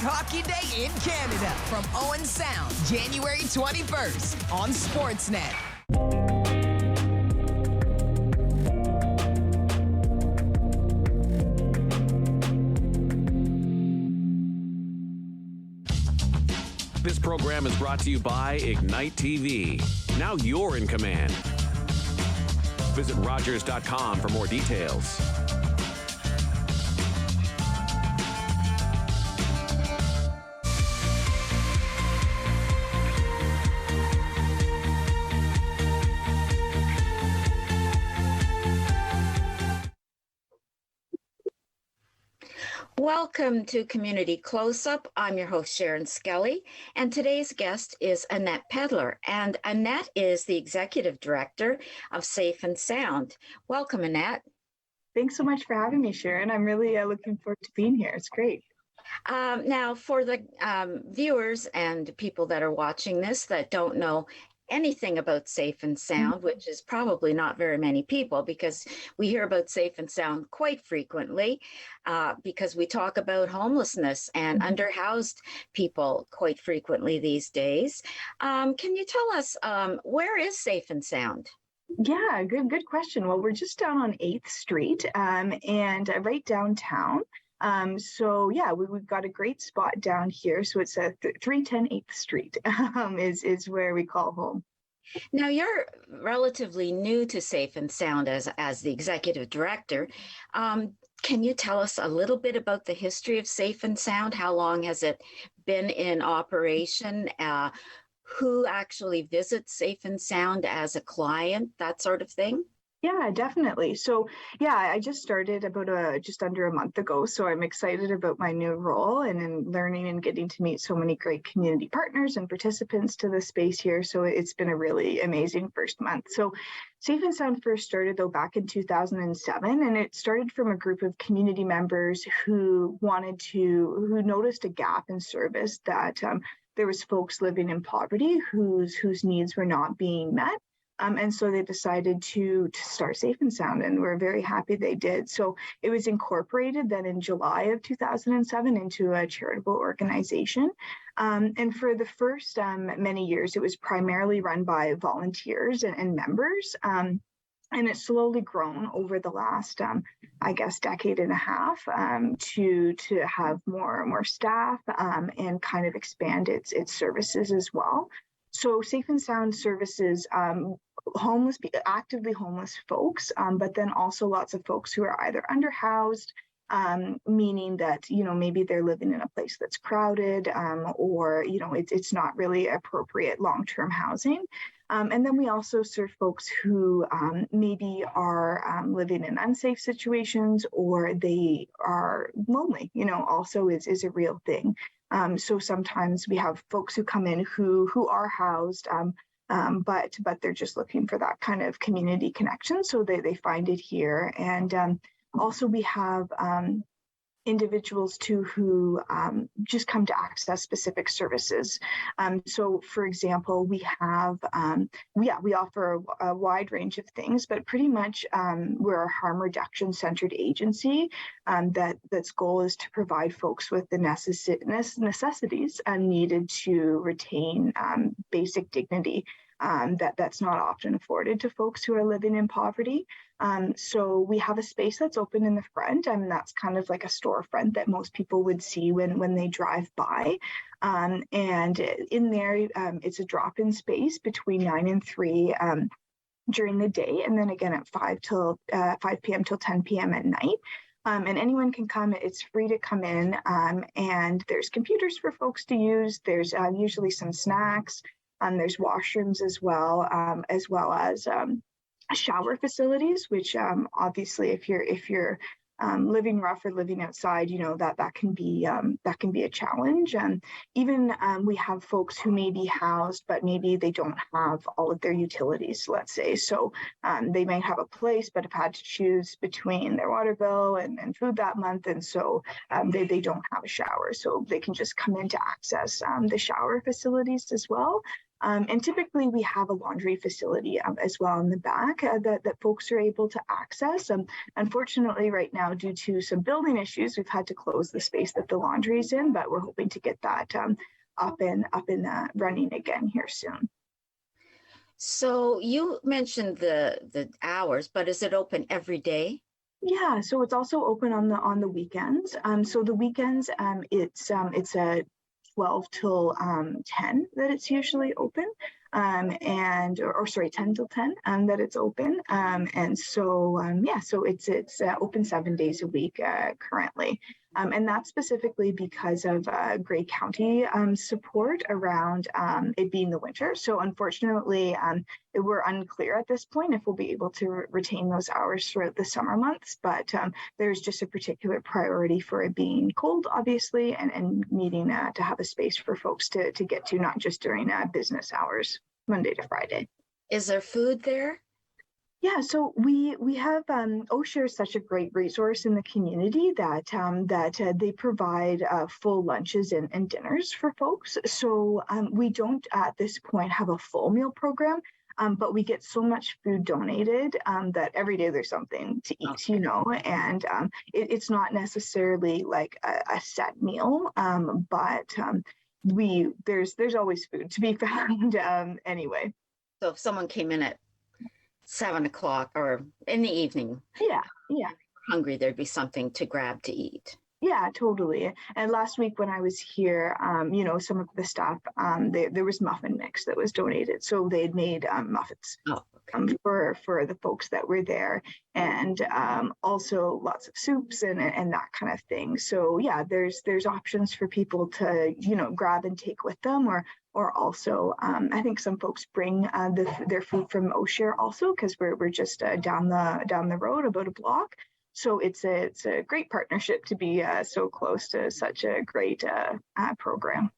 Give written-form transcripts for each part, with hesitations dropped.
hockey day in Canada from Owen Sound, January 21st on Sportsnet. This program is brought to you by Ignite TV. Now you're in command. Visit Rogers.com for more details. Welcome to Community Close-Up. I'm your host, Sharen Skelly, and today's guest is Annette Pedlar. And Annette is the Executive Director of Safe and Sound. Welcome, Annette. Thanks so much for having me, Sharen. I'm really looking forward to being here. It's great. Now, for the viewers and people that are watching this that don't know anything about Safe and Sound, which is probably not very many people, because we hear about Safe and Sound quite frequently, because we talk about homelessness and underhoused people quite frequently these days. Can you tell us, where is Safe and Sound? Yeah, good question. Well, we're just down on 8th Street and right downtown. We've got a great spot down here. So it's 310 8th Street is where we call home. Now, you're relatively new to Safe and Sound as the executive director. Can you tell us a little bit about the history of Safe and Sound? How long has it been in operation? Who actually visits Safe and Sound as a client, that sort of thing? Yeah, definitely. So, I just started about just under a month ago. So I'm excited about my new role and in learning and getting to meet so many great community partners and participants to the space here. So it's been a really amazing first month. So Safe and Sound first started though back in 2007, and it started from a group of community members who noticed a gap in service that there was folks living in poverty whose needs were not being met. And so they decided to start Safe and Sound, and we're very happy they did. So it was incorporated then in July of 2007 into a charitable organization. And for the first many years, it was primarily run by volunteers and members. And it's slowly grown over the last, decade and a half to have more staff and kind of expand its services as well. So Safe and Sound services actively homeless folks, but then also lots of folks who are either underhoused, meaning that, maybe they're living in a place that's crowded, or, it's not really appropriate long-term housing. And then we also serve folks who maybe are living in unsafe situations, or they are lonely, also is a real thing. So sometimes we have folks who come in who are housed, but they're just looking for that kind of community connection. So they find it here. And also we have individuals too who just come to access specific services. So for example, we have, we offer a wide range of things, but pretty much we're a harm reduction centered agency that's goal is to provide folks with the necessities needed to retain basic dignity that's not often afforded to folks who are living in poverty. So we have a space that's open in the front, and that's kind of like a storefront that most people would see when they drive by. And in there, it's a drop-in space between 9 and 3 during the day, and then again at 5 p.m. till 10 p.m. at night. And anyone can come. It's free to come in, and there's computers for folks to use. There's usually some snacks. There's washrooms as well as shower facilities, which obviously if you're living rough or living outside, that can be a challenge. Even we have folks who may be housed, but maybe they don't have all of their utilities, let's say. So they may have a place, but have had to choose between their water bill and food that month. And so they don't have a shower. So they can just come in to access the shower facilities as well. And typically we have a laundry facility as well in the back that folks are able to access. Unfortunately, right now, due to some building issues, we've had to close the space that the laundry is in, but we're hoping to get that up and running again here soon. So you mentioned the hours, but is it open every day? Yeah, so it's also open on the weekends. So the weekends, it's a 12 till 10 that it's usually open, and or sorry, 10 till 10 that it's open. And so yeah, so it's open 7 days a week currently. And that's specifically because of Grey County support around it being the winter. So unfortunately, we're unclear at this point if we'll be able to retain those hours throughout the summer months, but there's just a particular priority for it being cold, obviously, and needing to have a space for folks to get to, not just during business hours, Monday to Friday. Is there food there? Yeah, so we have O'Share is such a great resource in the community that they provide full lunches and dinners for folks. So we don't at this point have a full meal program, but we get so much food donated that every day there's something to eat, you know, and it's not necessarily like a set meal, but there's always food to be found anyway. So if someone came in at 7 o'clock or in the evening, yeah, hungry, there'd be something to grab to eat. Yeah, totally. And last week when I was here, you know, some of the staff, there was muffin mix that was donated. So they'd made muffins for the folks that were there, and also lots of soups and that kind of thing. So yeah, there's options for people to, you know, grab and take with them, or also I think some folks bring their food from O'Share also, because we're just down the road about a block. So it's a great partnership to be so close to such a great program.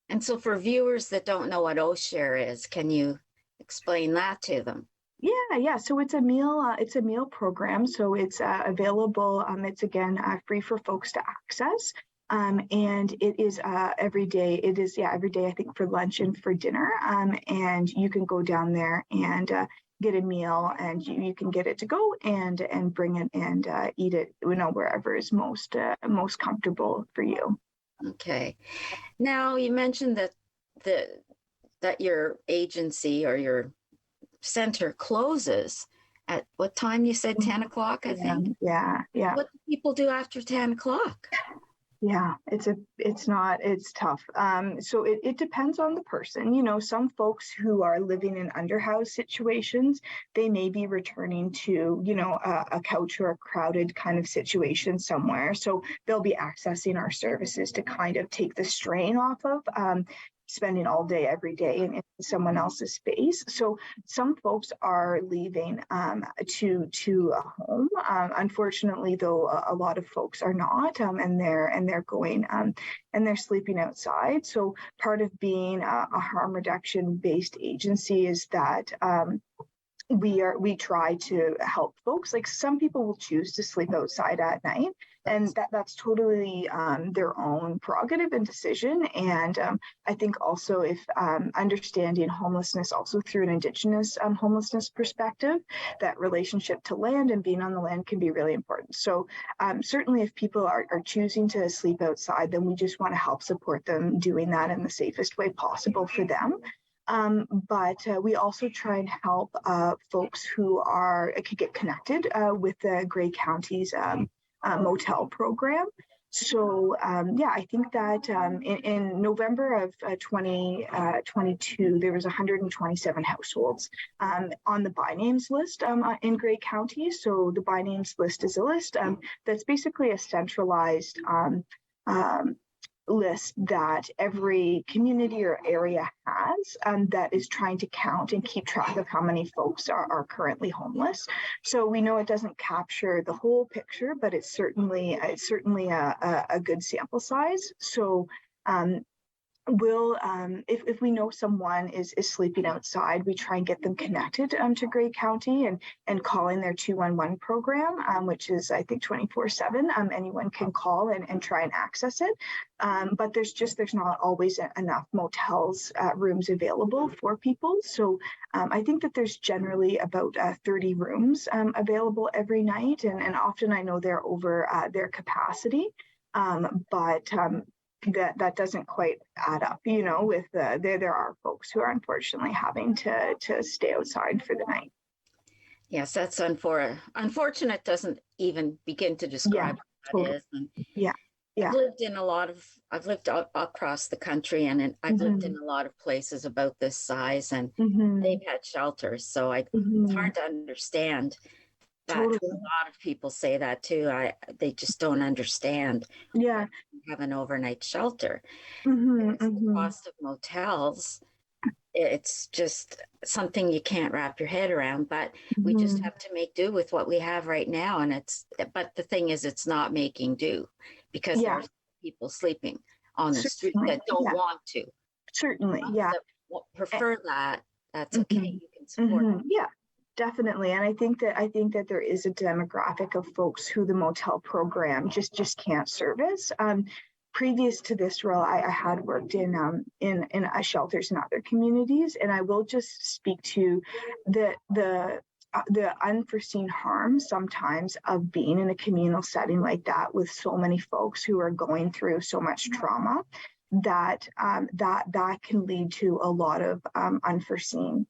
And so for viewers that don't know what O'Share is, can you explain that to them? Yeah. So it's a meal program. So it's available. It's again free for folks to access. And it is every day. It is every day, I think, for lunch and for dinner. And you can go down there and get a meal, and you can get it to go and bring it and eat it, you know, wherever is most comfortable for you. Okay. Now you mentioned that your agency or your center closes at what time? You said 10 o'clock, I think. Yeah. What do people do after 10 o'clock? Yeah, it's tough. So it depends on the person. You know, some folks who are living in underhouse situations, they may be returning to, you know, a couch or a crowded kind of situation somewhere. So they'll be accessing our services to kind of take the strain off of spending all day, every day in someone else's space. So some folks are leaving to a home. Unfortunately, though, a lot of folks are not, and they're going and they're sleeping outside. So part of being a harm reduction based agency is that we try to help folks. Like some people will choose to sleep outside at night, and that's totally their own prerogative and decision. And I think also if understanding homelessness also through an Indigenous homelessness perspective, that relationship to land and being on the land can be really important. So certainly if people are choosing to sleep outside, then we just want to help support them doing that in the safest way possible for them. But we also try and help folks who could get connected with the Grey County's motel program. So I think that in November of 2022, there was 127 households on the by names list in Grey County. So the by names list is a list that's basically a centralized list that every community or area has that is trying to count and keep track of how many folks are currently homeless. So we know it doesn't capture the whole picture, but it's certainly a good sample size. So we'll if we know someone is sleeping outside, we try and get them connected to Grey County and calling their 211 program, which is I think 24/7. Anyone can call and try and access it. But there's not always enough motels rooms available for people. So I think that there's generally about 30 rooms available every night, and often I know they're over their capacity. But that doesn't quite add up, with there are folks who are unfortunately having to stay outside for the night. Yes, that's unfortunate. Doesn't even begin to describe what that is. And yeah. I've lived across the country, and I've lived in a lot of places about this size, and they've had shelters. So it's hard to understand. Totally. A lot of people say that too. They just don't understand. Yeah. Have an overnight shelter. The cost of motels, it's just something you can't wrap your head around, but we just have to make do with what we have right now. But the thing is, it's not making do, because there's people sleeping on the street that don't want to. Certainly. Yeah. That prefer that. That's okay. You can support them. Yeah. Definitely. And I think that there is a demographic of folks who the motel program just can't service. Previous to this role, I had worked in shelters in other communities, and I will just speak to the unforeseen harm sometimes of being in a communal setting like that with so many folks who are going through so much trauma. That can lead to a lot of unforeseen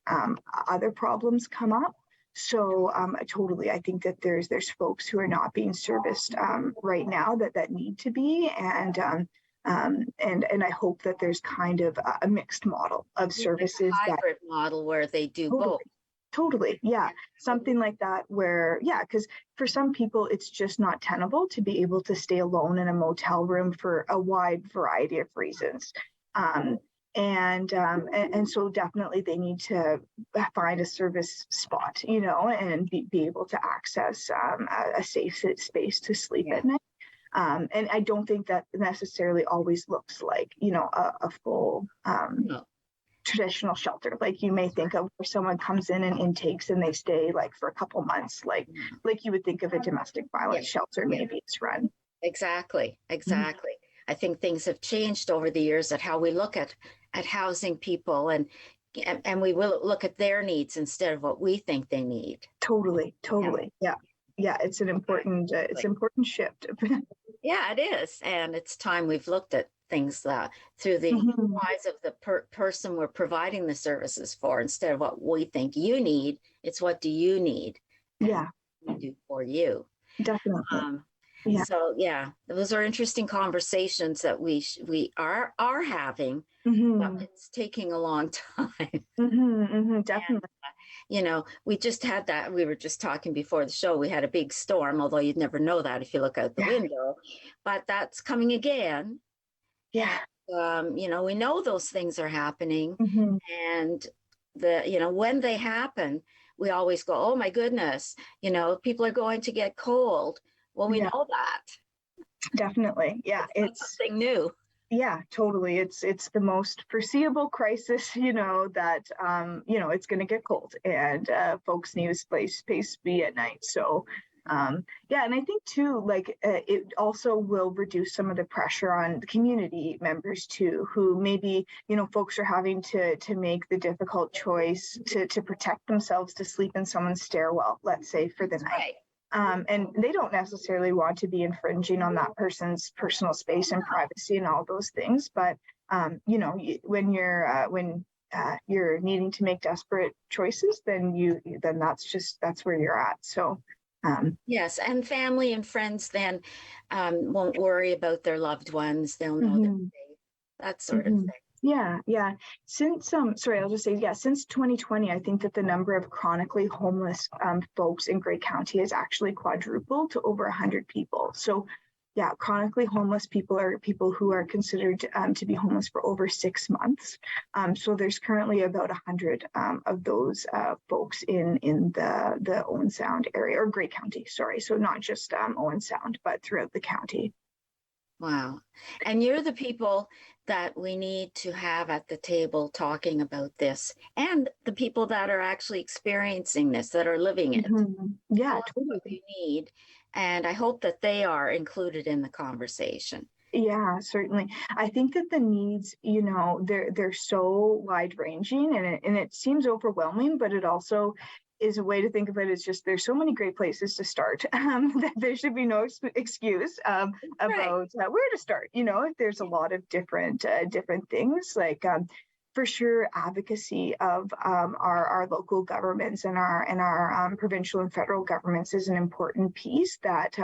other problems come up. So totally, I think that there's folks who are not being serviced right now that need to be, and I hope that there's kind of a mixed model of services, hybrid model where they do both. Totally. Yeah. Something like that where, because for some people, it's just not tenable to be able to stay alone in a motel room for a wide variety of reasons. And so definitely they need to find a service spot, and be able to access a safe space to sleep at night. And I don't think that necessarily always looks like, a full traditional shelter, like you may think of, where someone comes in and intakes and they stay like for a couple months, like you would think of a domestic violence shelter. Maybe it's run. Exactly. I think things have changed over the years at how we look at housing people, and we will look at their needs instead of what we think they need. Totally. Yeah. It's an important shift. Yeah, it is, and it's time we've looked at things through the eyes of the person we're providing the services for, instead of what we think you need. It's what do you need? Yeah, we do for you. Definitely. So those are interesting conversations that we are having. But it's taking a long time. Definitely. And, we just had that. We were just talking before the show. We had a big storm, although you'd never know that if you look out the window. But that's coming again. Yeah. We know those things are happening, and when they happen, we always go, "Oh my goodness, people are going to get cold." Well, we know that. Definitely, yeah. It's something new. Yeah, totally. It's the most foreseeable crisis, that it's going to get cold, and folks need a space to be at night. So. And I think too, it also will reduce some of the pressure on the community members too, who maybe, folks are having to make the difficult choice to protect themselves to sleep in someone's stairwell, let's say, for the night. Right. And they don't necessarily want to be infringing on that person's personal space and privacy and all those things. But, when you're needing to make desperate choices, then that's where you're at. So. Yes, and family and friends then won't worry about their loved ones. They'll know they're safe, that sort of thing. Yeah. Since I'll just say, since 2020, I think that the number of chronically homeless folks in Grey County has actually quadrupled to over 100 people. So, chronically homeless people are people who are considered to be homeless for over 6 months. So there's currently about 100 of those folks in the Owen Sound area, or Grey County, sorry. So not just Owen Sound, but throughout the county. Wow. And you're the people that we need to have at the table talking about this, and the people that are actually experiencing this, that are living it. Yeah, Tell us what totally. we need. And I hope that they are included in the conversation. Yeah, certainly. I think that the needs, you know, they're so wide ranging, and it seems overwhelming, but it also is a way to think of it. It's just there's so many great places to start that there should be no excuse Right. about where to start. You know, if there's a lot of different things like. For sure, advocacy of our local governments and our provincial and federal governments is an important piece that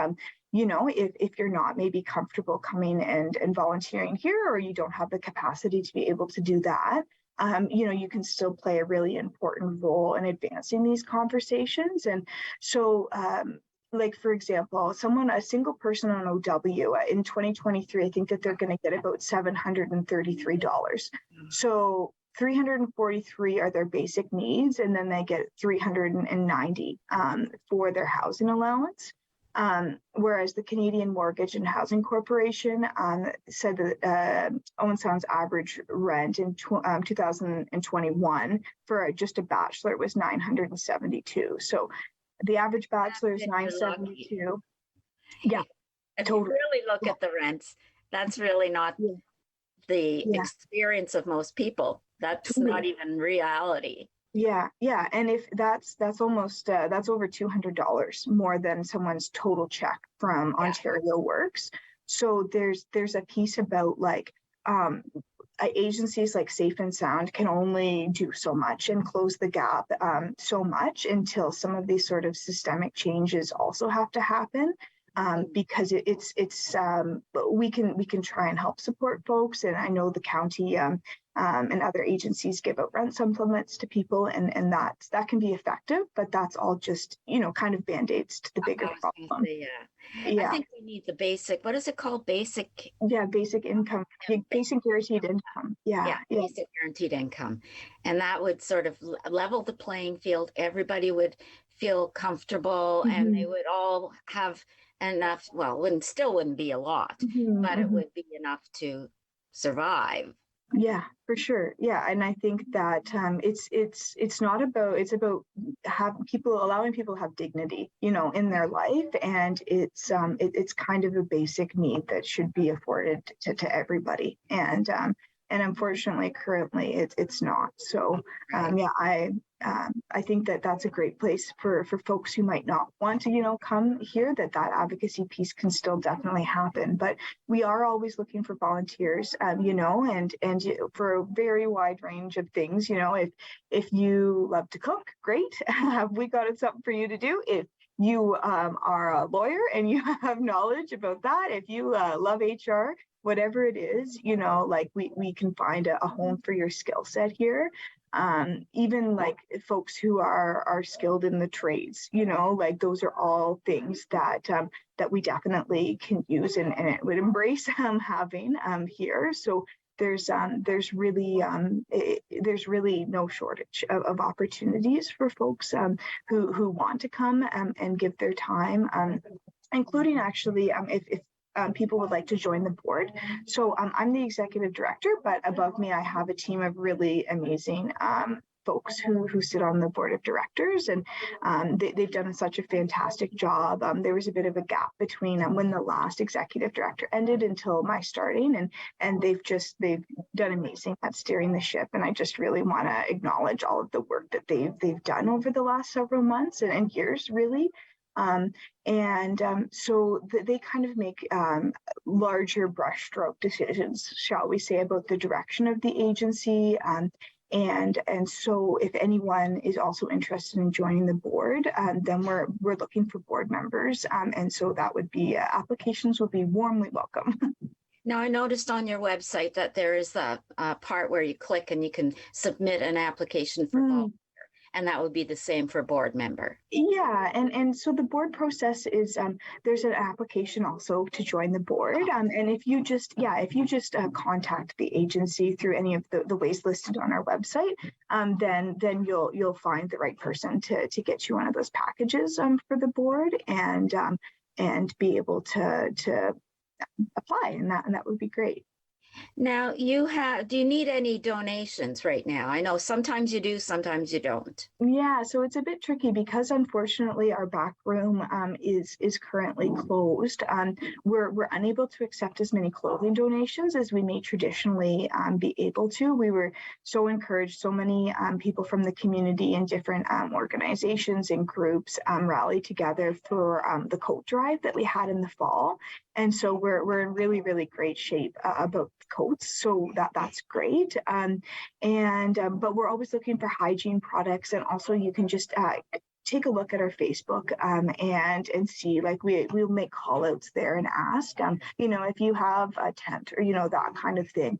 you know, if you're not maybe comfortable coming and volunteering here, or you don't have the capacity to be able to do that, you know, you can still play a really important role in advancing these conversations. And so, like, for example, a single person on OW in 2023, I think that they're going to get about $733. So 343 are their basic needs, and then they get 390 for their housing allowance. Whereas the Canadian Mortgage and Housing Corporation said that Owen Sound's average rent in 2021 for just a bachelor was $972. So the average bachelor is $972. Yeah, If totally. you really look at the rents, that's really not Yeah. the Yeah. experience of most people. That's Totally. not even reality. Yeah, and if that's almost that's over $200 more than someone's total check from Ontario Works. So there's a piece about like agencies like Safe and Sound can only do so much and close the gap so much until some of these sort of systemic changes also have to happen. Because we can try and help support folks, and I know the county and other agencies give out rent supplements to people, and that can be effective, but that's all just, you know, kind of band-aids to the bigger problem. I think we need the basic, what is it called? Basic income, basic guaranteed income. Basic guaranteed income. And that would sort of level the playing field. Everybody would feel comfortable, and they would all have enough, well, wouldn't be a lot, but it would be enough to survive. Yeah, for sure. Yeah, and I think that it's not about, it's about allowing people to have dignity, you know, in their life, and it's kind of a basic need that should be afforded to everybody, and unfortunately currently it's not. So I think that that's a great place for folks who might not want to, you know, come here, that advocacy piece can still definitely happen. But we are always looking for volunteers, you know, and for a very wide range of things. You know, if you love to cook, great. We got something for you to do. If you are a lawyer and you have knowledge about that, if you love HR, whatever it is, you know, like we can find a home for your skill set here. Even like folks who are skilled in the trades, you know, like those are all things that we definitely can use and it would embrace having here. So there's really no shortage of opportunities for folks who want to come and give their time, including actually if people would like to join the board. So I'm the executive director, but above me, I have a team of really amazing folks who sit on the board of directors, and they've done such a fantastic job. There was a bit of a gap between when the last executive director ended until my starting, and they've done amazing at steering the ship. And I just really want to acknowledge all of the work that they've done over the last several months and years, really. So they kind of make larger brushstroke decisions, shall we say, about the direction of the agency. And so if anyone is also interested in joining the board, then we're looking for board members. And so that would be, applications would be warmly welcome. Now, I noticed on your website that there is a part where you click and you can submit an application for volunteer. And that would be the same for board member. Yeah, and so the board process is there's an application also to join the board, and if you just contact the agency through any of the ways listed on our website, then you'll find the right person to get you one of those packages for the board and be able to apply, and that would be great. Now, do you need any donations right now? I know sometimes you do, sometimes you don't. Yeah, so it's a bit tricky because unfortunately our back room is currently closed. We're unable to accept as many clothing donations as we may traditionally be able to. We were so encouraged, so many people from the community and different organizations and groups rallied together for the coat drive that we had in the fall. And so we're in really, really great shape about coats. So that's great. But we're always looking for hygiene products, and also you can just take a look at our Facebook and see, like we'll make call outs there and ask, if you have a tent or, that kind of thing,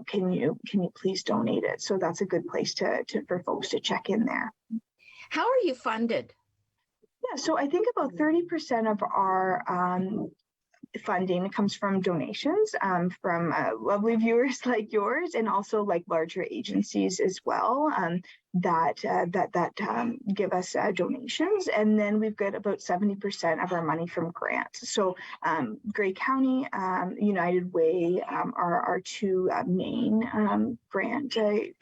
can you please donate it? So that's a good place for folks to check in there. How are you funded? Yeah, so I think about 30% of our funding comes from donations from lovely viewers like yours, and also like larger agencies as well that give us donations. And then we've got about 70% of our money from grants. So Grey County, United Way are our two main grant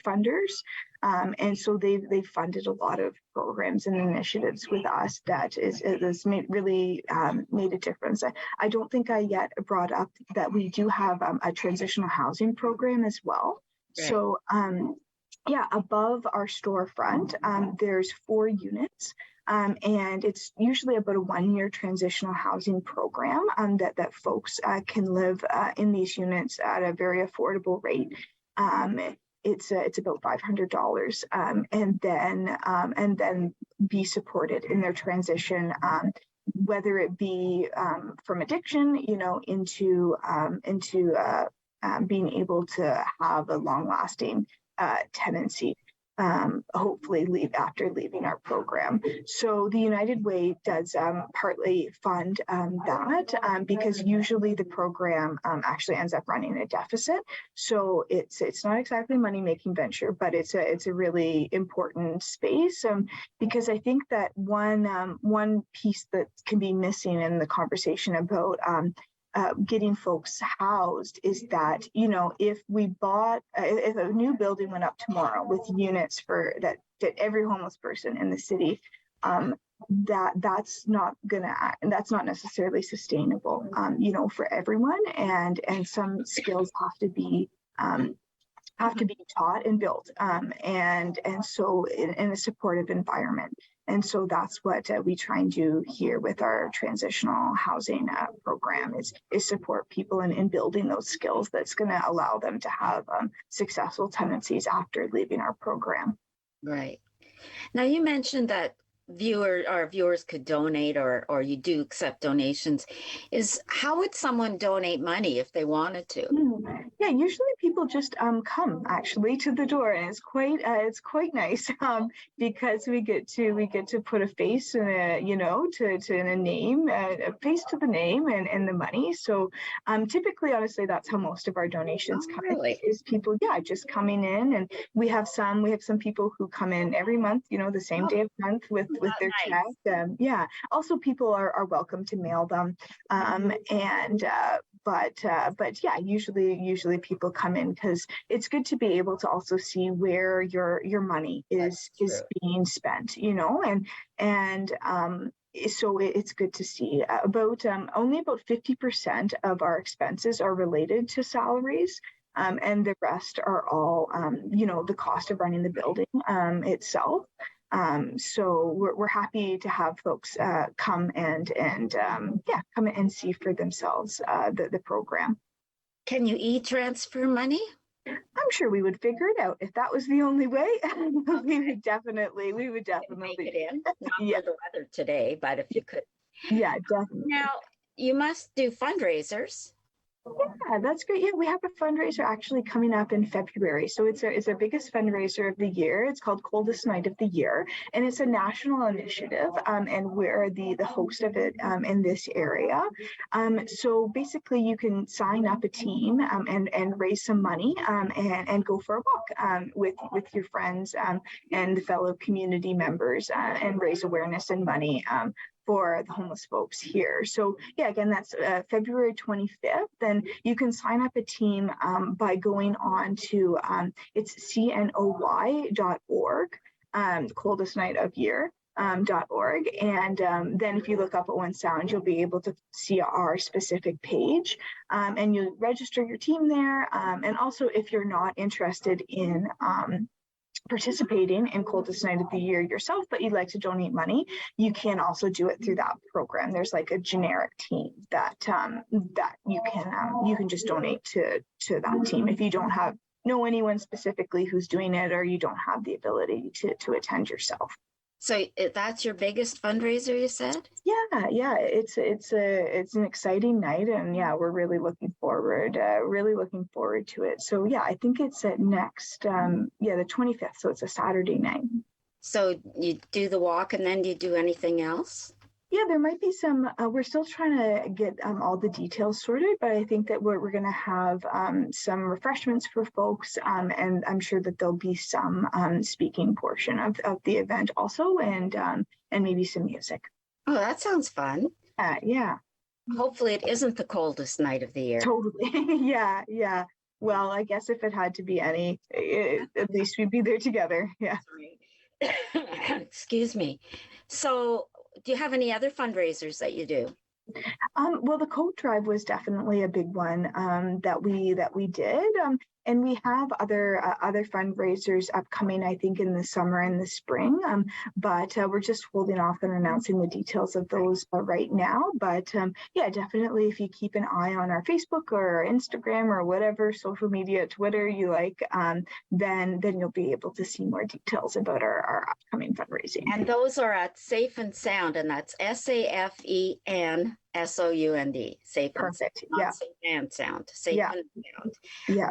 funders. And so they've funded a lot of programs and initiatives with us that has really made a difference. I don't think I yet brought up that we do have a transitional housing program as well. Right. So above our storefront, there's 4 units. And it's usually about a 1-year transitional housing program that folks can live in these units at a very affordable rate. It's about $500, and then be supported in their transition, whether it be from addiction, into being able to have a long-lasting tenancy. Hopefully after leaving our program. So the United Way does partly fund that because usually the program actually ends up running a deficit. So it's not exactly a money-making venture, but it's a really important space because I think that one piece that can be missing in the conversation about getting folks housed is that, if we bought, if a new building went up tomorrow with units that fit every homeless person in the city, that's not necessarily sustainable, for everyone. And some skills have to be taught and built, and so in a supportive environment. And so that's what we try and do here with our transitional housing program is support people in building those skills that's going to allow them to have successful tenancies after leaving our program. Right. Now, you mentioned that viewers could donate, or you do accept donations. How would someone donate money if they wanted to? Yeah, usually people just come actually to the door, and it's quite nice because we get to put a face and a name, a face to the name and the money. So typically, honestly, that's how most of our donations come in, is people just coming in. And we have some people who come in every month, the same day of the month with their check. Also people are welcome to mail them, but usually people come in because it's good to be able to also see where your money is being spent, and so it's good to see. Only about 50% of our expenses are related to salaries. And the rest are all, the cost of running the building itself. So we're happy to have folks come and come and see for themselves the program. Can you e-transfer money? I'm sure we would figure it out if that was the only way. we would definitely make it in. Not for the weather today, but if you could. Yeah, definitely. Now, you must do fundraisers. Yeah, that's great. Yeah, we have a fundraiser actually coming up in February. So it's our biggest fundraiser of the year. It's called Coldest Night of the Year, and it's a national initiative, and we're the host of it in this area. So basically, you can sign up a team and raise some money and go for a walk with your friends and the fellow community members and raise awareness and money for the homeless folks here. So yeah, again, that's February 25th. And you can sign up a team by going on to, it's cnoy.org, coldest night of year. .org, and then if you look up Owen Sound, you'll be able to see our specific page, and you register your team there. And also, if you're not interested in participating in coldest night of the year yourself, but you'd like to donate money, you can also do it through that program. There's like a generic team that that you can just donate to that team if you don't know anyone specifically who's doing it, or you don't have the ability to attend yourself. So that's your biggest fundraiser, you said? Yeah, it's an exciting night, and yeah, we're really looking forward to it. So yeah, I think it's at next, the 25th. So it's a Saturday night. So you do the walk, and then do you do anything else? Yeah, there might be some, we're still trying to get all the details sorted, but I think that we're going to have some refreshments for folks, and I'm sure that there'll be some speaking portion of the event also, and maybe some music. Oh, that sounds fun. Yeah. Hopefully it isn't the coldest night of the year. Totally. Yeah. Well, I guess if it had to be any, at least we'd be there together. Yeah. Excuse me. So, do you have any other fundraisers that you do? Well, the coat drive was definitely a big one that we did, and we have other fundraisers upcoming, I think, in the summer and the spring. But we're just holding off on announcing the details of those right now. But yeah, definitely, if you keep an eye on our Facebook or our Instagram or whatever social media, Twitter you like, then you'll be able to see more details about our upcoming fundraising. And those are at Safe and Sound, and that's SAFEN. SOUND, safe. Perfect. And, yeah. Safe and sound. Safe yeah. and sound. Yeah.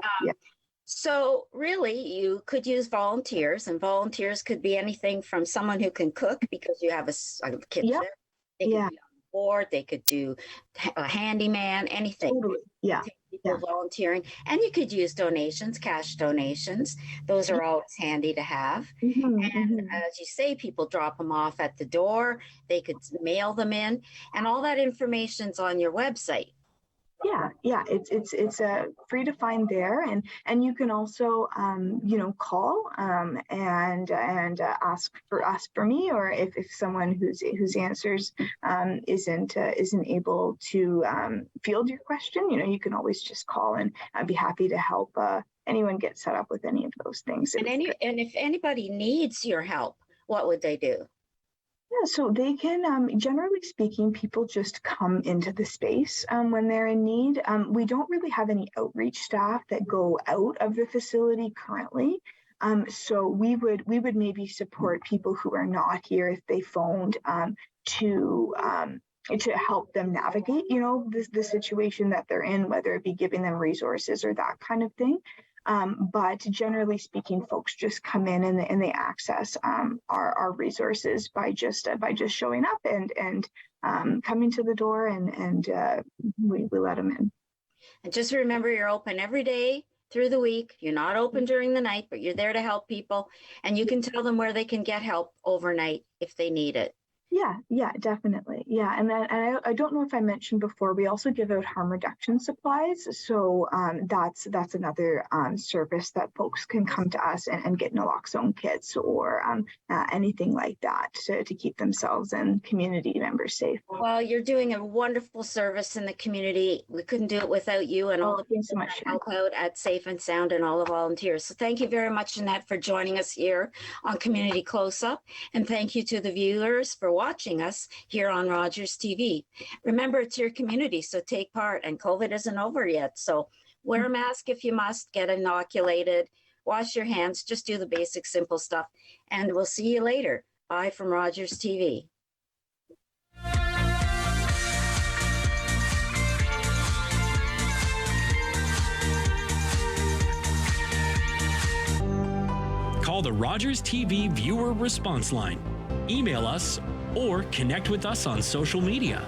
So really, you could use volunteers, and volunteers could be anything from someone who can cook because you have a kitchen. Yep. They could be on board. They could do a handyman, anything. Totally. Yeah. People volunteering, and you could use donations, cash donations. Those are always handy to have. And as you say, people drop them off at the door. They could mail them in, and all that information's on your website. Yeah, it's free to find there, and you can also call and ask for me, or if someone whose answers isn't able to field your question, you can always just call, and I'd be happy to help anyone get set up with any of those things. And if anybody needs your help, what would they do? Yeah, so they can, generally speaking, people just come into the space when they're in need. We don't really have any outreach staff that go out of the facility currently. So we would maybe support people who are not here if they phoned to help them navigate, the situation that they're in, whether it be giving them resources or that kind of thing. But generally speaking, folks just come in and they access our resources by just showing up and coming to the door, and we let them in. And just remember, you're open every day through the week. You're not open during the night, but you're there to help people, and you can tell them where they can get help overnight if they need it. Yeah, definitely. Yeah, and I don't know if I mentioned before, we also give out harm reduction supplies. So that's another service that folks can come to us and get naloxone kits or anything like that to keep themselves and community members safe. Well, you're doing a wonderful service in the community. We couldn't do it without you and all the people so much, that help out at Safe and Sound and all the volunteers. So thank you very much, Annette, for joining us here on Community Close-Up. And thank you to the viewers for watching us here on Rogers TV. Remember, it's your community, so take part, and COVID isn't over yet. So wear a mask if you must, get inoculated, wash your hands, just do the basic simple stuff, and we'll see you later. Bye from Rogers TV. Call the Rogers TV viewer response line, email us, or connect with us on social media.